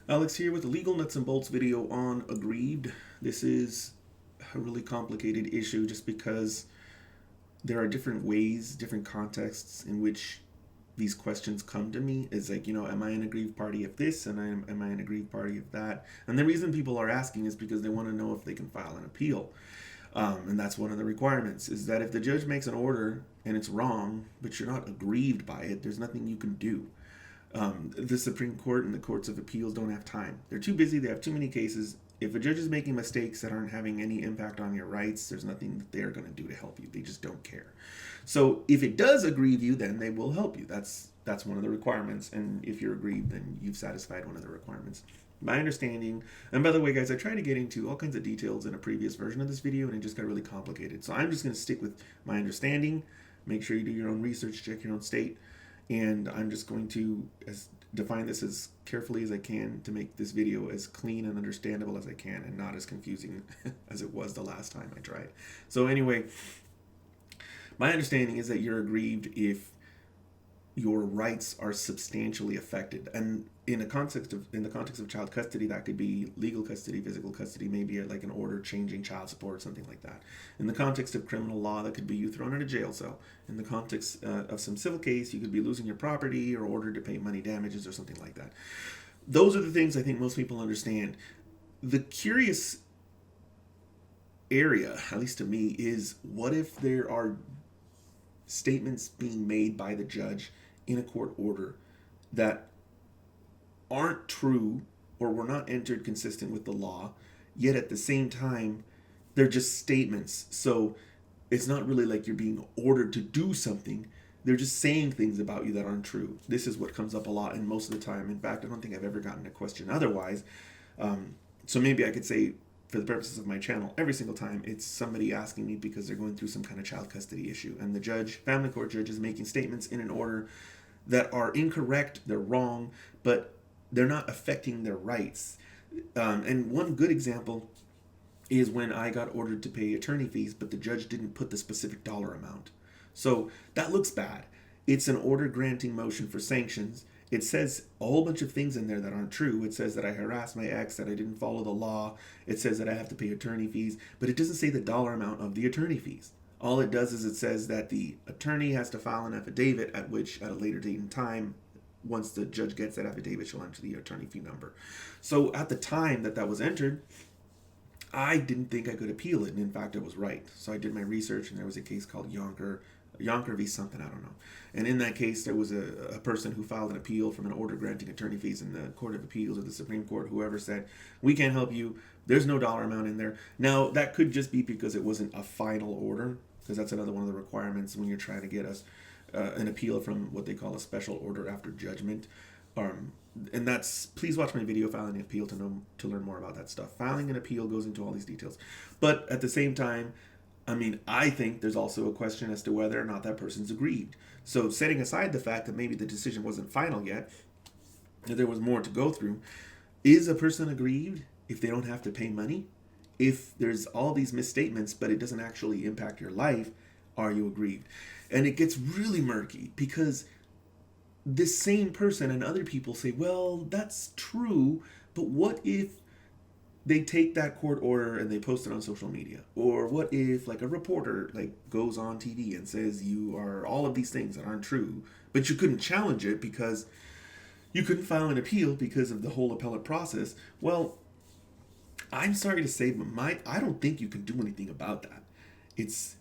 Alex here with the legal nuts and bolts video on Aggrieved. This is a really complicated issue just because there are different ways, different contexts in which these questions come to me. Is like, am I an aggrieved party of this and am I an aggrieved party of that? And the reason people are asking is because they want to know if they can file an appeal. And that's one of the requirements, is that if the judge makes an order and it's wrong, but you're not aggrieved by it, there's nothing you can do. The Supreme Court and the courts of appeals don't have time. They're too busy. They have too many cases. If a judge is making mistakes that aren't having any impact on your rights, there's nothing that they're going to do to help you. They just don't care. So if it does aggrieve you, then they will help you. That's one of the requirements. And if you're aggrieved, then you've satisfied one of the requirements. My understanding, and by the way, guys, I tried to get into all kinds of details in a previous version of this video, and it just got really complicated. So I'm just going to stick with my understanding. Make sure you do your own research, check your own state. And I'm just going to define this as carefully as I can to make this video as clean and understandable as I can and not as confusing as it was the last time I tried. So anyway, my understanding is that you're aggrieved if your rights are substantially affected. And in the context of child custody, that could be legal custody, physical custody, maybe like an order changing child support, something like that. In the context of criminal law, that could be you thrown in a jail cell. In the context of some civil case, you could be losing your property or ordered to pay money damages or something like that. Those are the things I think most people understand. The curious area, at least to me, is what if there are statements being made by the judge in a court order that aren't true or were not entered consistent with the law, yet at the same time, they're just statements. So it's not really like you're being ordered to do something. They're just saying things about you that aren't true. This is what comes up a lot, and most of the time, in fact, I don't think I've ever gotten a question otherwise. So maybe I could say, for the purposes of my channel, every single time it's somebody asking me because they're going through some kind of child custody issue, and the judge, family court judge, is making statements in an order that are incorrect, they're wrong, but they're not affecting their rights. And one good example is when I got ordered to pay attorney fees, but the judge didn't put the specific dollar amount. So that looks bad. It's an order granting motion for sanctions. It says a whole bunch of things in there that aren't true. It says that I harassed my ex, that I didn't follow the law. It says that I have to pay attorney fees, but it doesn't say the dollar amount of the attorney fees. All it does is it says that the attorney has to file an affidavit at which, at a later date and time, once the judge gets that affidavit, she'll enter the attorney fee number. So at the time that was entered, I didn't think I could appeal it, and in fact, I was right. So I did my research, and there was a case called Yonker v. something, I don't know. And in that case, there was a person who filed an appeal from an order granting attorney fees in the Court of Appeals or the Supreme Court, whoever said, we can't help you. There's no dollar amount in there. Now, that could just be because it wasn't a final order, because that's another one of the requirements when you're trying to get an appeal from what they call a special order after judgment. And that's, please watch my video, Filing an Appeal, to learn more about that stuff. Filing an appeal goes into all these details. But at the same time, I think there's also a question as to whether or not that person's aggrieved. So setting aside the fact that maybe the decision wasn't final yet, that there was more to go through, is a person aggrieved if they don't have to pay money? If there's all these misstatements, but it doesn't actually impact your life, are you aggrieved? And it gets really murky because this same person and other people say, well, that's true, but what if they take that court order and they post it on social media? Or what if like a reporter goes on TV and says you are all of these things that aren't true, but you couldn't challenge it because you couldn't file an appeal because of the whole appellate process? Well, I'm sorry to say, but I don't think you can do anything about that. It's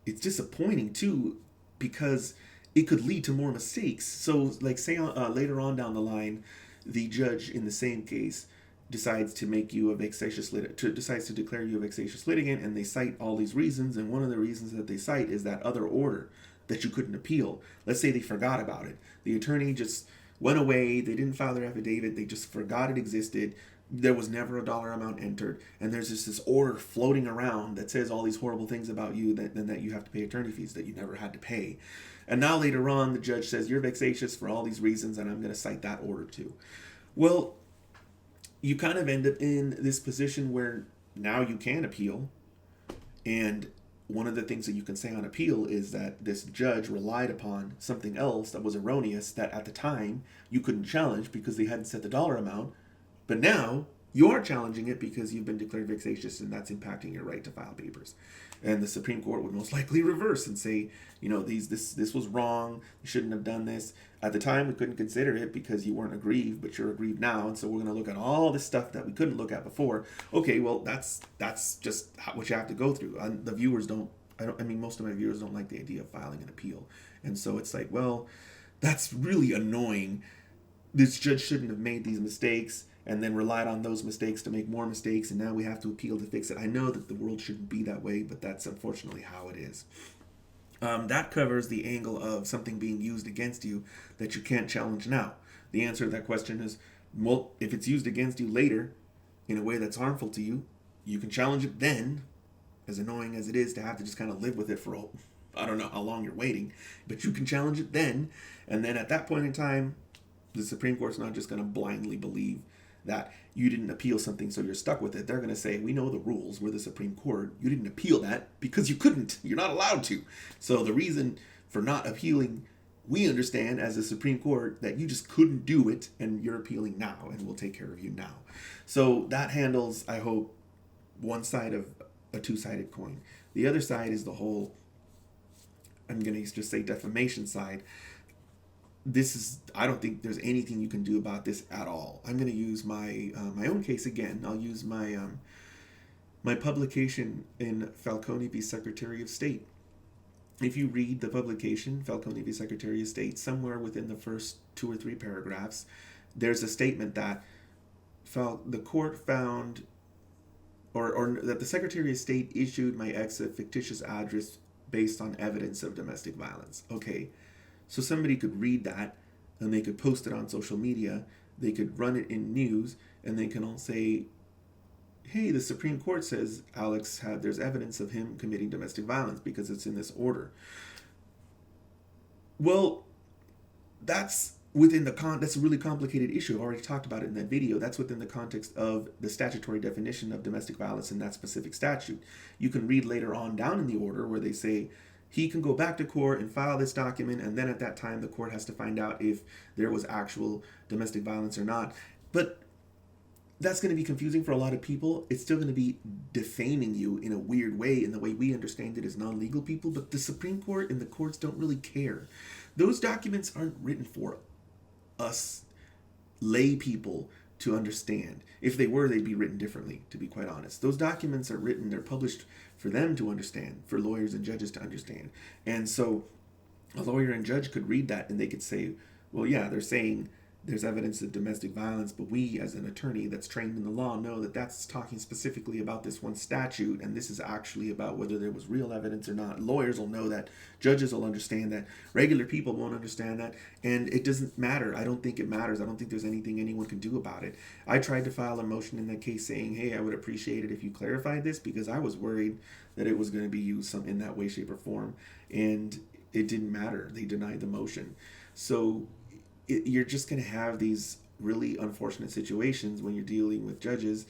disappointing too, because it could lead to more mistakes. So like say later on down the line, the judge in the same case decides to make you a vexatious decides to declare you a vexatious litigant, and they cite all these reasons, and one of the reasons that they cite is that other order that you couldn't appeal. Let's say they forgot about it. The attorney just went away, they didn't file their affidavit, they just forgot it existed, there was never a dollar amount entered, and there's just this order floating around that says all these horrible things about you, that you have to pay attorney fees that you never had to pay. And now later on, the judge says, you're vexatious for all these reasons, and I'm going to cite that order too. Well, you kind of end up in this position where now you can appeal, and one of the things that you can say on appeal is that this judge relied upon something else that was erroneous that at the time you couldn't challenge because they hadn't set the dollar amount, but now you are challenging it because you've been declared vexatious and that's impacting your right to file papers. And the Supreme Court would most likely reverse and say, this was wrong. You shouldn't have done this. At the time, we couldn't consider it because you weren't aggrieved, but you're aggrieved now. And so we're going to look at all this stuff that we couldn't look at before. Okay, well, that's just what you have to go through. The viewers most of my viewers don't like the idea of filing an appeal. And so it's like, well, that's really annoying. This judge shouldn't have made these mistakes and then relied on those mistakes to make more mistakes, and now we have to appeal to fix it. I know that the world shouldn't be that way, but that's unfortunately how it is. That covers the angle of something being used against you that you can't challenge now. The answer to that question is, well, if it's used against you later in a way that's harmful to you, you can challenge it then, as annoying as it is to have to just kind of live with it for, I don't know how long you're waiting, but you can challenge it then, and then at that point in time, the Supreme Court's not just going to blindly believe that you didn't appeal something so you're stuck with it. They're going to say, we know the rules. We're the Supreme Court. You didn't appeal that because you couldn't. You're not allowed to. So the reason for not appealing, we understand as the Supreme Court that you just couldn't do it and you're appealing now and we'll take care of you now. So that handles, I hope, one side of a two-sided coin. The other side is the whole, I'm going to just say defamation side. I don't think there's anything you can do about this at all. I'm going to use my own case again. I'll use my my publication in Falcone v. Secretary of State. If you read the publication, Falcone v. Secretary of State, somewhere within the first 2 or 3 paragraphs, there's a statement that the court found, or that the Secretary of State issued my ex a fictitious address based on evidence of domestic violence. Okay. So somebody could read that and they could post it on social media. They could run it in news and they can all say, hey, the Supreme Court says there's evidence of him committing domestic violence because it's in this order. Well, that's that's a really complicated issue. I've already talked about it in that video. That's within the context of the statutory definition of domestic violence in that specific statute. You can read later on down in the order where they say, he can go back to court and file this document, and then at that time the court has to find out if there was actual domestic violence or not. But that's going to be confusing for a lot of people. It's still going to be defaming you in a weird way, in the way we understand it as non-legal people, but the Supreme Court and the courts don't really care. Those documents aren't written for us lay people to understand. If they were, they'd be written differently, to be quite honest. Those documents are written, they're published for them to understand, for lawyers and judges to understand. And so a lawyer and judge could read that and they could say, well, yeah, they're saying there's evidence of domestic violence, but we as an attorney that's trained in the law know that that's talking specifically about this one statute, and this is actually about whether there was real evidence or not. Lawyers will know that, judges will understand that, regular people won't understand that, and it doesn't matter. I don't think it matters. I don't think there's anything anyone can do about it. I tried to file a motion in that case saying, hey, I would appreciate it if you clarified this, because I was worried that it was going to be used in that way, shape, or form, and it didn't matter. They denied the motion. So you're just going to have these really unfortunate situations when you're dealing with judges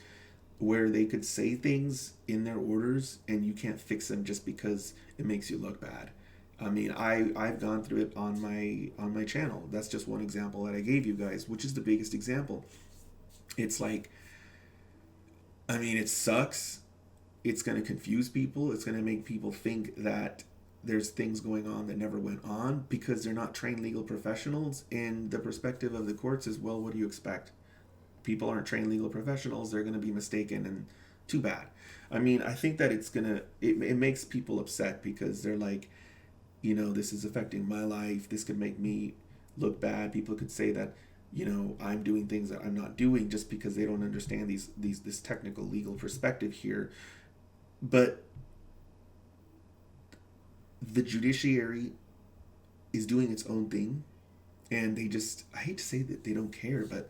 where they could say things in their orders and you can't fix them just because it makes you look bad. I mean, I've gone through it on my channel. That's just one example that I gave you guys, which is the biggest example. It's like, I mean, it sucks. It's going to confuse people. It's going to make people think that there's things going on that never went on because they're not trained legal professionals. And the perspective of the courts is, well, what do you expect? People aren't trained legal professionals. They're going to be mistaken, and too bad. I mean, I think that it makes people upset because they're like, this is affecting my life. This could make me look bad. People could say that, I'm doing things that I'm not doing just because they don't understand this technical legal perspective here. But the judiciary is doing its own thing, and I hate to say that they don't care, but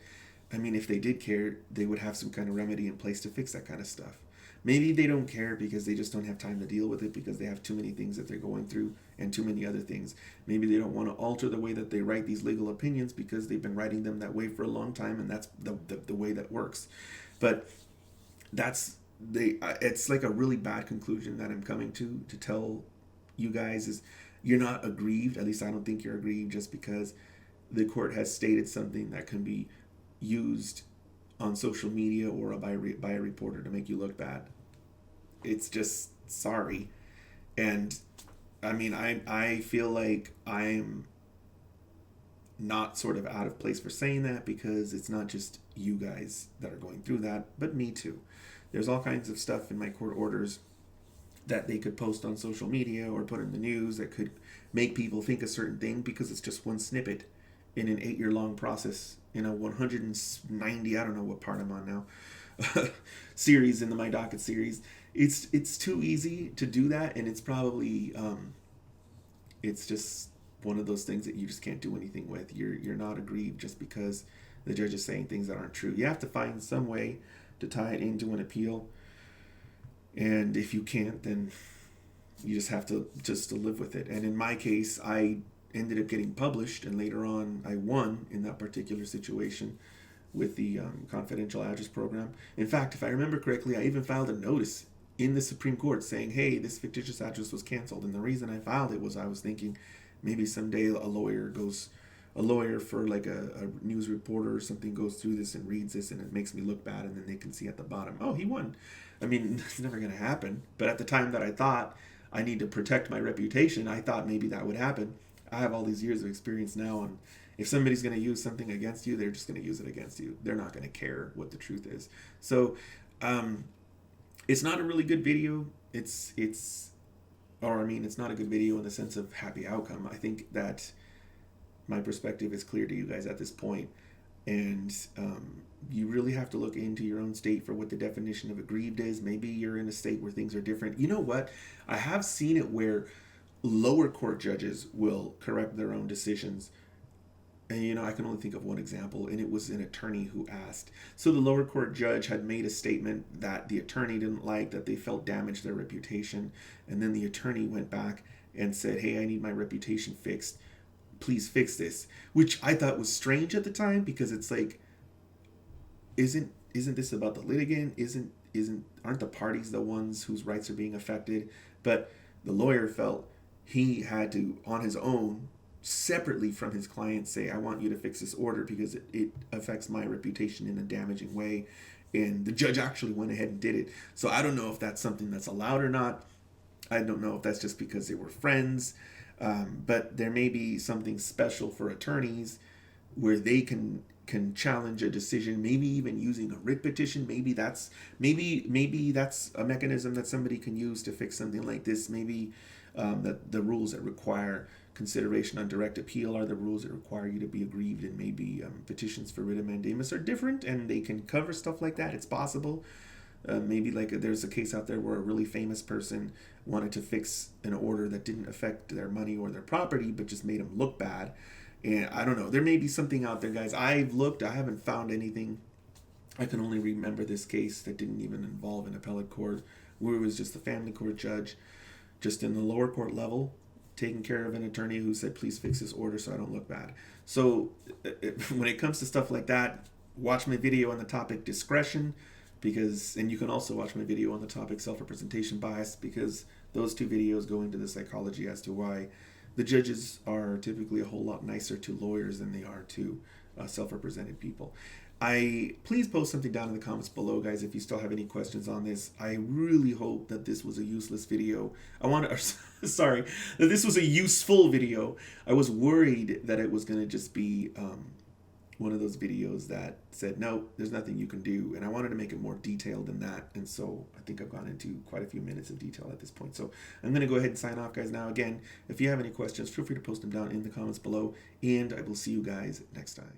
I mean, if they did care, they would have some kind of remedy in place to fix that kind of stuff. Maybe they don't care because they just don't have time to deal with it because they have too many things that they're going through and too many other things. Maybe they don't want to alter the way that they write these legal opinions because they've been writing them that way for a long time, and that's the way that works. But that's it's like a really bad conclusion that I'm coming to tell you guys is you're not aggrieved. At least I don't think you're aggrieved just because the court has stated something that can be used on social media or by a reporter to make you look bad. It's just sorry. And I mean, I feel like I'm not sort of out of place for saying that because it's not just you guys that are going through that, but me too. There's all kinds of stuff in my court orders that they could post on social media or put in the news that could make people think a certain thing because it's just one snippet in an 8-year long process in a 190, I don't know what part I'm on now, series in the My Docket series. It's too easy to do that, and it's probably it's just one of those things that you just can't do anything with. You're not aggrieved just because the judge is saying things that aren't true. You have to find some way to tie it into an appeal, and if you can't, then you just have to live with it. And in my case, I ended up getting published, and later on I won in that particular situation with the confidential address program. In fact, if I remember correctly, I even filed a notice in the Supreme Court saying, hey, this fictitious address was canceled. And the reason I filed it was I was thinking maybe someday a lawyer for like a news reporter or something goes through this and reads this and it makes me look bad, and then they can see at the bottom, oh, he won. I mean, it's never going to happen. But at the time that I thought I need to protect my reputation, I thought maybe that would happen. I have all these years of experience now, and if somebody's going to use something against you, they're just going to use it against you. They're not going to care what the truth is. So it's not a really good video. It's not a good video in the sense of happy outcome. I think that my perspective is clear to you guys at this point, and you really have to look into your own state for what the definition of aggrieved is. Maybe you're in a state where things are different. You know what? I have seen it where lower court judges will correct their own decisions. And, I can only think of one example, and it was an attorney who asked. So the lower court judge had made a statement that the attorney didn't like, that they felt damaged their reputation. And then the attorney went back and said, hey, I need my reputation fixed. Please fix this. Which I thought was strange at the time, because it's like, isn't this about the litigant? Aren't the parties the ones whose rights are being affected? But the lawyer felt he had to, on his own, separately from his client, say, I want you to fix this order because it affects my reputation in a damaging way. And the judge actually went ahead and did it. So I don't know if that's something that's allowed or not. I don't know if that's just because they were friends. But there may be something special for attorneys where they can challenge a decision, maybe even using a writ petition. Maybe that's a mechanism that somebody can use to fix something like this. Maybe that the rules that require consideration on direct appeal are the rules that require you to be aggrieved, and maybe petitions for writ of mandamus are different and they can cover stuff like that. It's possible. Maybe like there's a case out there where a really famous person wanted to fix an order that didn't affect their money or their property but just made them look bad. And I don't know, there may be something out there, guys. I've looked, I haven't found anything. I can only remember this case that didn't even involve an appellate court, where it was just a family court judge just in the lower court level taking care of an attorney who said, please fix this order so I don't look bad. So when it comes to stuff like that, watch my video on the topic discretion, and you can also watch my video on the topic self-representation bias, because those two videos go into the psychology as to why the judges are typically a whole lot nicer to lawyers than they are to self-represented people. Please post something down in the comments below, guys, if you still have any questions on this. I really hope that this was a useless video. That this was a useful video. I was worried that it was going to just be one of those videos that said, no, there's nothing you can do. And I wanted to make it more detailed than that. And so I think I've gone into quite a few minutes of detail at this point. So I'm going to go ahead and sign off, guys. Now, again, if you have any questions, feel free to post them down in the comments below. And I will see you guys next time.